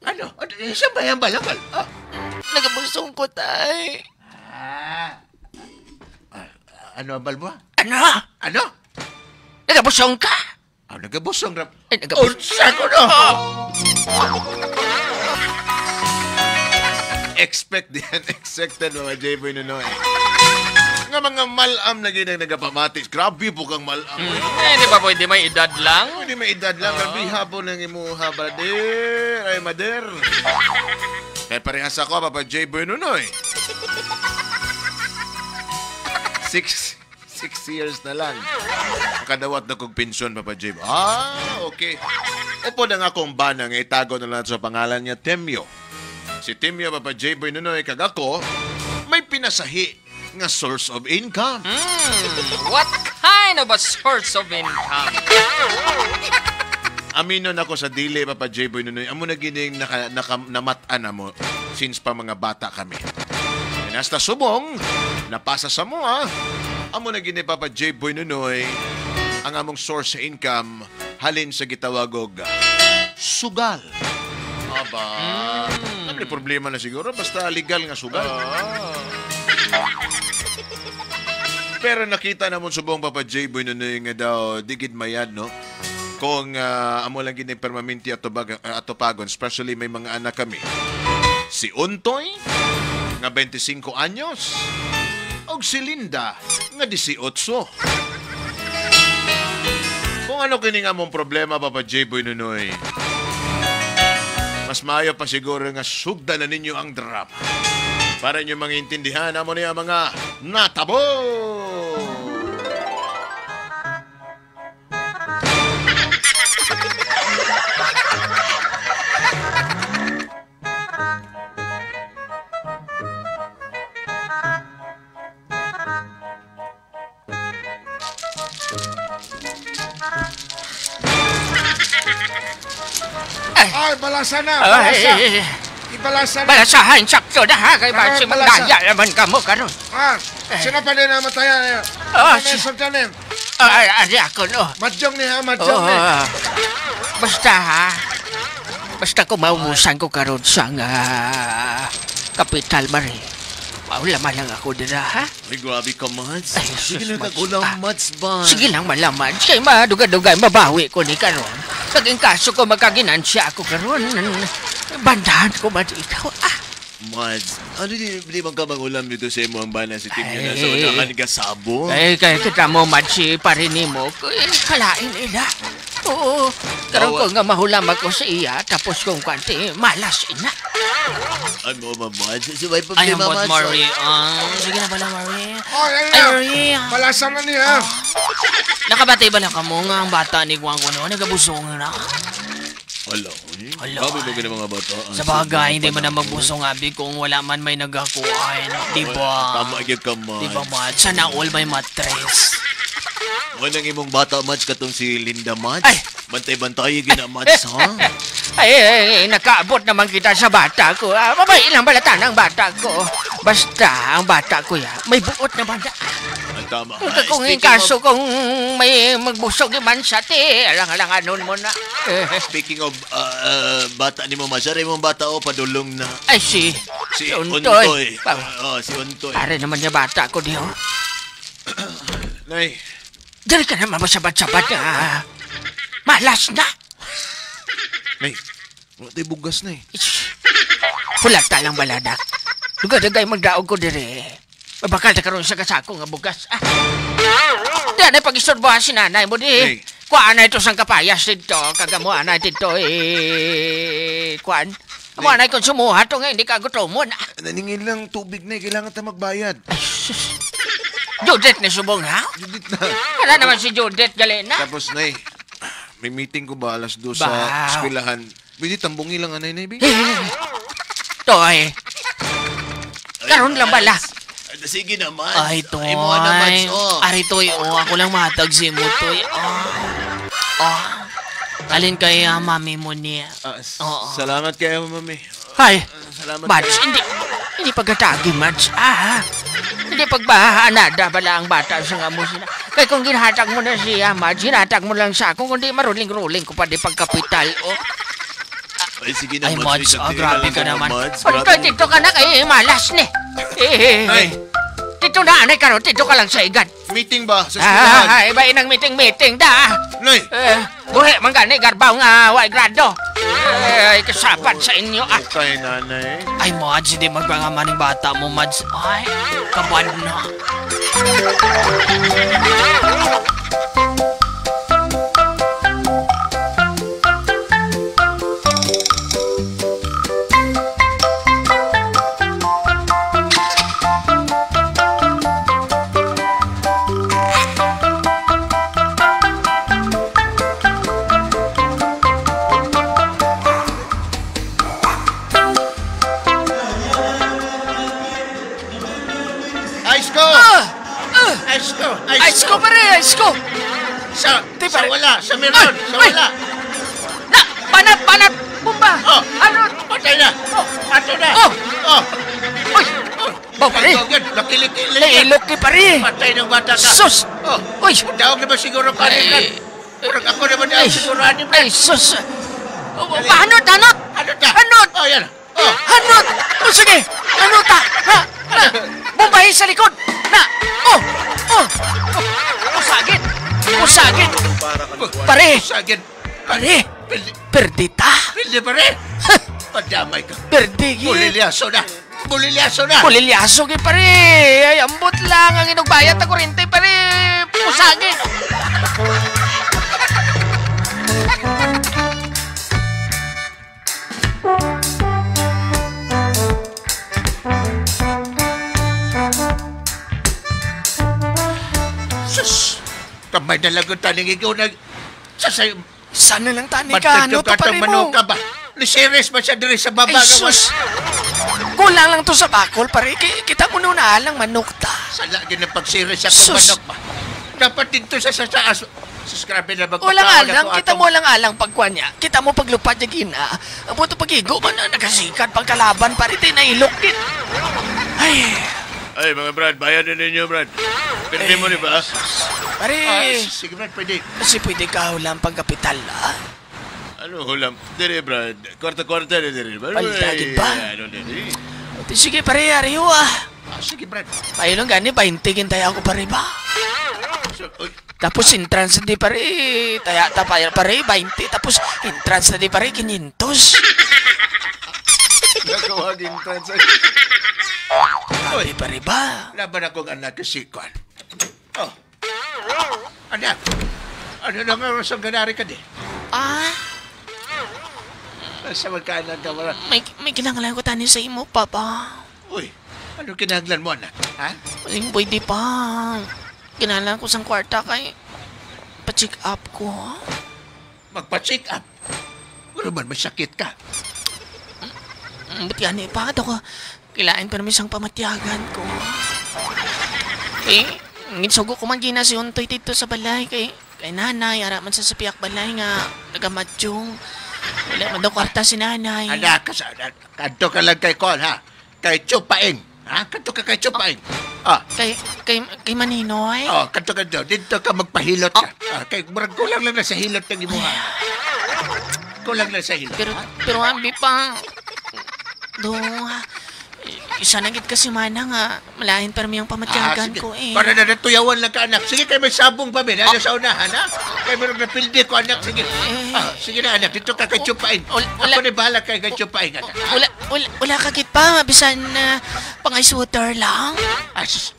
Ano? Siya ba yan balakal? Nagabusong ko, tay. Ano ang balbo? Ano? Ano? Nagabusong ka? Nagabusong rap. Ay, nagabusong. Unsa ko no? Expect diyan, expected mga J-Boy Nunoy. Nga mga malam na ginang nagapamatis. Grabe po kang malam. Di ba pwede may edad lang? Hindi may edad lang. Grabe hapon ng imuha, brother. Ay, mader. Kaya parehas ako, Papa J-Boy Nunoy. 6 years na lang. Kadawat na kong pensyon, Papa J. Okay. Upo na nga akong bana nga itago na lang sa pangalan niya, Temyo. Si Temyo, Papa J. Boy Nunoy, kag ako, may pinasahi nga source of income. What kind of a source of income? Aminon ako sa dili, Papa J. Boy Nunoy. Amo na gining namatan na mo since pa mga bata kami. And hasta subong, napasa sa mga, amo na gini, Papa J. Boy Nunoy, ang among source sa income halin sa gitawagog sugal. Aba, ano problema na siguro? Basta legal nga sugal. Pero nakita namon subong, Papa J. Boy Nunoy, nga daw digid mayad, no? Kung amo lang gini permanente atopagon, especially may mga anak kami. Si Untoy, nga 25 anyos, og si Linda, nga 18. Kung ano kini nga mong problema, Papa J. Boy Nunoy, mas maayo pa siguro nga sugdan na ninyo ang drama para nyo mangintindihan mo niya mga natabo. Ay, balasa na! Balasa! Ibalasa na! Balasahan, sakto na ha! Kay Basi magdaya naman ka mo karon. Sino pa din naman tayo? Sultanin! Ari ako no. Madjong ni ha, madjong ni. Basta ha. Basta kung maubusan ko karon sa kapital mari. Maulaman lang ako dira ha. Ay, grabe ka, Mads. Ay, sige na kagulang, Mads ba? Sige lang malaman. Kaya madugay-dugay mabawi ko ni karon. Saging kaso ko magkaginansya ako karon. Bandahan ko ba ikaw? Mads, ano di bang ka mangulam dito sa imo ang bana si Tim na sa unahan ka sabo? Ay, kaya kita mo, Madsi, parini mo. Kalain ina. Oo, karon ko nga mahulam ako sa iya, tapos kung kwanti, malas ina. Ano ba, Mads? Sabay pa Ay, problema, ambot, Mads. Marie. Sige na pala, Marie. Ay, Marie. Malasan na niya. Nakabati ba na ka mo nga ang bata ni Juan ko noon? Nagabusong na. Hala, Hala. Babi ba ng mga bata? Sa bagay, hindi mo na magbusong abi kung wala man may nagakuhain. Di ba? Tama agad ka, Mads. Di ba, Mads? Sana all may matres. Ano ang imong bata, Mads, katong si Linda, Mads? Ay! Bantay-bantay gina, Mads, ha? Ay, nakaabot naman kita sa bata ko. Mabay lang balatan ang bata ko. Basta, ang bata ko may buot na banda. Tama. Kung yung kaso kung may magbusog yung mansati, alang-alang anon mo na. Speaking of bata ni mo, Mads, aray mong bata o padulong na. Ay, si Untoy. Si Untoy. Pare naman yung bata ko diyo. Nay. Dali ka naman masabat-sabat na. Malas na. Nay, wala tayo bugas na eh. Hulata lang baladak. Dugay-dugay magdaog ko dire. Mabakal na karoon sa kasako nga bugas. Diyan ay pag-istorbohan si nanay mo di. Hey. Kuhaan na ito sang kapayas dito. Kagamuhan na dito kuhaan. Amo na ikon sumuha to nga hindi ka gutomon. Naningin lang tubig na kailangan tayo magbayad. Ay, sus. Judith na subong ha? Judith na. Wala naman si Judith galena. Tapos, Nay, may meeting ko ba alas 2 sa eskwelahan? Pwede tambungi lang, Nay, Nay, Toy. Karon lang bala. Sige naman. Ay, Toy. Ay, mo naman, Ari, Toy, ako lang matag si mo, Toy. Alin kay mami mo niya? Salamat kayo, Mami. Ay, Salamat Mads, hindi pagkatagi, Mads. Hindi pagbahanada bala ang bata sa nga mo sila. Kaya kung ginhatag mo na siya, Mads, ginhatag mo lang sa akin, kundi maruling-ruling ko pa di pagkapital, Ay, sige na, Ay, Mads. Mads, grabe ka naman. Mads, Ano grabe. dito ka na kay malas ni? Ay, Dito na, anay ka ron. Dito ka lang sa igad. meeting ba sa eskwelahan? Iba inang meeting da. Nay, Buhi, man gani, garbaw nga, way grado. Ay, kasapan sa inyo, kay nanay. Ay, Mads, hindi magbangaman ng bata mo, Mads. Ay, kabad na. Ice ko! Ice ko! Ice ko, pare, ice ko. Sa pare. wala, sa meron, sa Ay! wala. Na, panat, bumba. Oh. Ano? Patay na! Patay na! Oh. Oh! Uy, ba, pare? Nakiliki-liki. Lailok ni pare. Patay ng bata ka. Sus! Oh! Uy! Daog na ba siguro ka Ay. rin? Pero ako naman daog siguro anim na. Ay, sus! Hanot! Ano ta? Hanot! Oh, yan. Oh! Hanot! O sige! Hanot ta! Na! Bumbahin sa likod! Na! Oh! Usagin! Pare! Sagin. Pare! Pildi. Perdita! Pildi pa rin. Padamay ka. Perdigi! Bulilyaso na. Bulilyaso na. Pulilyaso ki pare! Ay, ambot lang ang inugbayat na kuryente pare! Usagin! Sus! Kamay na lagot taning ikaw nag... Sasay... Sana lang tani ka, ano to pare mo? ka ba? Ni Ceres ba siya diri sa baba? Ay, sus! Kulang lang to sa bakol, pare. Kita mo nung naalang manok ta. Sa lagi ng pag-series sa Sus! manok ba? Dapat dito sa taas. Sus, grabe na Walang alang, kita mo lang alang pagkuhan niya. Kita mo paglupad niya gina. Ang buto pagigo man na nagasikat pagkalaban, pare, tayo nailok din. Ay, mga Brad, bayan na ninyo, Brad. Pwede mo ni ba? Pare, Sige, Brad, pwede. kasi pwede ka hulang pagkapital, Ano, hulam? Dire, Brad. Kwarta-kwarta na dire. Paltagin ba? Ano, dire. Sige, pare, ariho Sige, Brad. Ayun lang gani, 20 kintaya ako pare ba? Uy, Tapos entrance na di pare, taya ta pare 20. Tapos entrance na di pare, 500. nagawa din transaction. Grabe pare ba? Laban akong anak kasi Kwan. Oh. Anak. Ano na nga sa ganari ka di? Sa magkaanak ka wala. May kinanglan ko tani sa imo, papa. Uy, ano kinahanglan mo, anak? Ha? Maling pwede pa. Kinalan ko sang kwarta kay pa-check up ko. Magpa-check up. Ano man, may sakit ka? Ba't yan pa? Ito ko, kilain pa namin sang pamatyagan ko. Ngitsugo ko man gina si Untoy dito sa balay kay nanay, ara man sa sapiak balay nga, nagamadjong. Wala man daw kwarta si nanay. Anak, kanto ka lang kay Kwan, ha? Kay Chupaing. Ha? Kanto ka kay Chupaing. Kay Maninoy? Oh, kanto ka daw. Dito ka magpahilot ka. Kay murag kulang lang na sa hilot ng imuha. Kulang lang sa hilot. Pero ambi pa. Isa na gid kasi mana nga malahin pa rin yung pamatyagan sige. ko Para na natuyawan lang ka, anak. Sige, kay may sabong pa, Ben. Ano sa unahan, ha? Kay meron na pildi ko, anak. Sige. Sige na, anak. Dito ka kay Chupaing. Ako na bahala kay Chupaing, anak. Wala ka gid pa, bisan na pang-ice-water lang.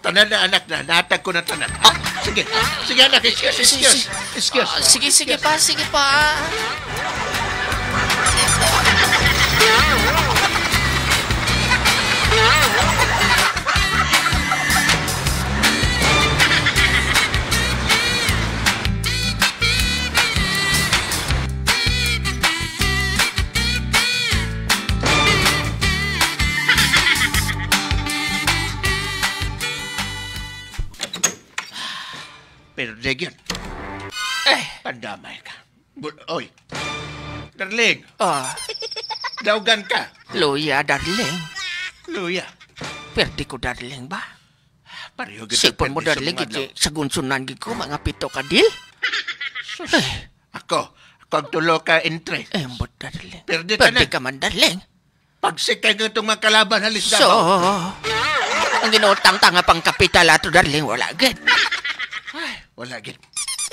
Tanan na, anak na. Natag ko na tanan. Sige. Sige, anak. Excuse. Sige pa. Pero Legion, pandamay ka. Oy, darling, daugan ka. Luya, darling. Luya. Perdi ko, darling ba? Pareho kita Sipon mo, perdi sa darling, mga iti sa gunsunan gid ko, mga 7 ka dil. Ako Kag tulo ka entry. Embot, darling. Perde ka na. Perde ka man, darling. Pagsikay ka itong mga kalaban, halis So, Davao. ang ginutang tanga pang kapital ato, darling, wala agad. Wala gid.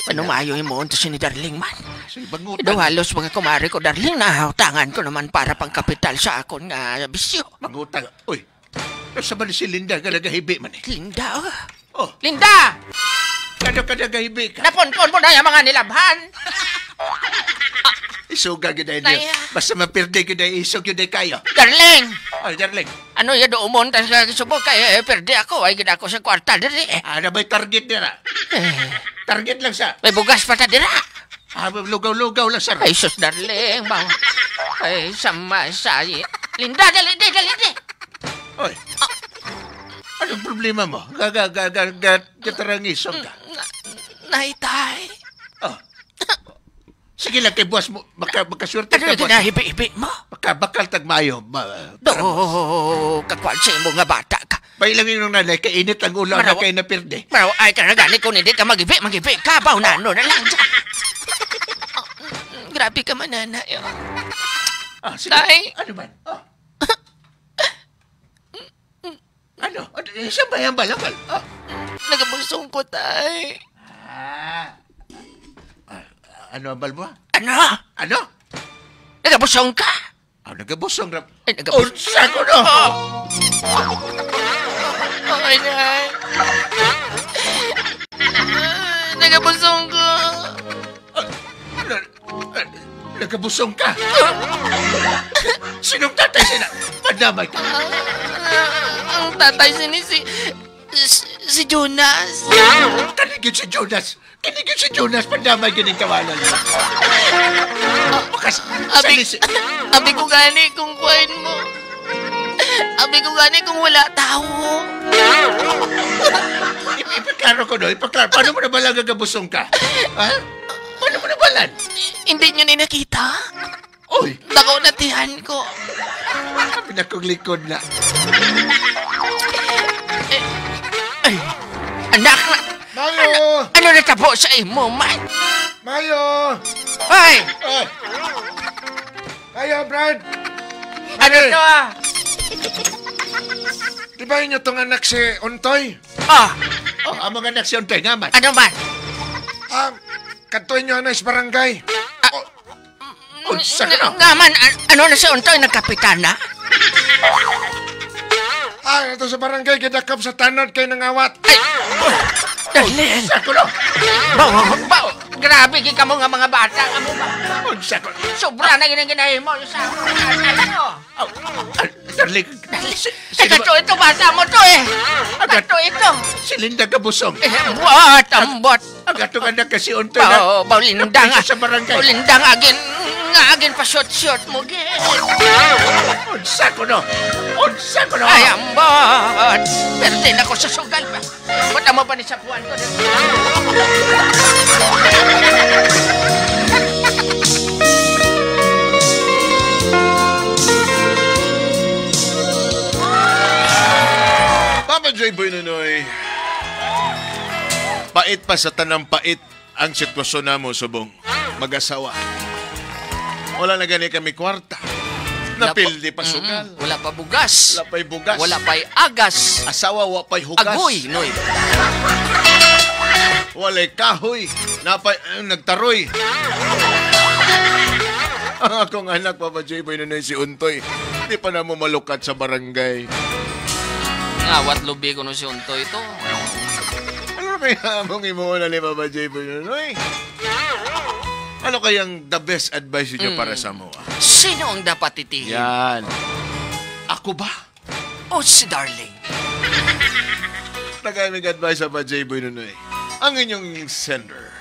Ano maayo mo unto si ni darling man? So, ibang utang. Daw halos mga kumari ko, darling, nahutangan ko naman para pang kapital sa akon nga bisyo. Mangutang. Uy, sa ba ni si Linda ka nagahibi man eh? Linda, Oh, Linda! kano ka nagahibi ka? Napunpon mo na yung mga nilabhan. Isuga gid ay Naya. basta mapirde gid ay isog gid ay kayo. Darling! Ay, darling. Ano yung doon ta sa subok kay perde ako, ay gina ako sa kwarta diri. Ano ba yung target nila? Target lang sa. May bugas pa ta dira. Lugaw-lugaw lang sa. Ay sus, darling, bang. Ay, sama sayi. Linda, dali. Oy. Anong problema mo? Gatarang isog ka. Naitay. Oh. Sige lang kay boss mo. Makaswerte Ano ka yung boss. kinahibi-hibi mo? Bakal tagmayo. Do, kakwal sa imo nga bata ka. Bailangin ng nanay, kainit ang ulo na kayo napirde. Pero ay ka na gani kung hindi ka magibi, ka ba na ano na lang dyan. Grabe ka man, nanay. Ah, sige. Tay. Ano ba? Oh. Ano? Isa ba yan balakal? Oh. Nagabusong ko, tay. Ano ang balbo? Ano? Ano? Nagabusong ka? Nagabusong na. Ay, nagabusong. Ursa ko no! Okay, nay. Nagabusong ko. Nagabusong ka? Sinong tatay sila? Padamay ka. Ang tatay si Jonas. Kanigit si Jonas. Kanigit si Jonas. Padamay ganing kawalan. Bakas, salisi. Abi ko gani kung kuhain mo. Abi ko gani kung wala tao. Ipaklaro ko no, ipaklaro. Paano mo na ba lang gagabusong ka? Ha? Paano mo na balan? Hindi nyo ni nakita. Uy, Bako natihan ko. pinakong likod na. Ay, anak na. Mayo! Ano natabo sa imo, man? Mayo! Ay! Eh! Mayo, Brad! Ano to ah? Di ba inyo tong anak si Untoy? Ah, Oh, ang mga anak si Ontoy naman. ano man? Katoy nyo na sa barangay. Unsa ka no? Nga man, ano na si Untoy nagkapitana? Ito sa barangay, kidakap sa tanod kay nangawat. Ay! Darling! Unsa ko no? Baw! Grabe ka mo nga mga bata ka mo ba? Unsa ko? Sobra na ginaginahin mo sa ano? Oh, darling. Ay, kato ito, bata mo to eh! Kato ito! Si Linda kabusong. Ambot, ambot! Ang atong anak kasi Ontoy na. Baw, linda nga! Sa barangay. Linda nga, agin pa short mo, gin! Unsa ko no? Unsa ko no? Ay, ambot! Pero din ako sa sugal pa. Ba't mo pa ni Sapuan ko? Papa J. Boy Nunoy, pait pa sa tanang pait ang sitwasyon namo subong mag-asawa. Wala na gani kami kwarta. Napildi pa sugal. Wala pa bugas. Wala pa'y bugas. Wala pa'y agas. Asawa, wa pa'y hugas. Agoy, noy. Walay kahoy. Napay, nagtaroy. Ang akong anak, Papa J. Boy Nunoy, si Untoy. Hindi pa na mo malukat sa barangay. Ngawat lubi ko no si Untoy ito. Ano kaya mong imuuna ni Papa J. Boy Nunoy? Ano kayang the best advice niyo para sa mo? Sino ang dapat itihin? Yan. Ako ba? O si Darling? Nagamig advice sa Papa J. Boy Nunoy. Ang inyong sender.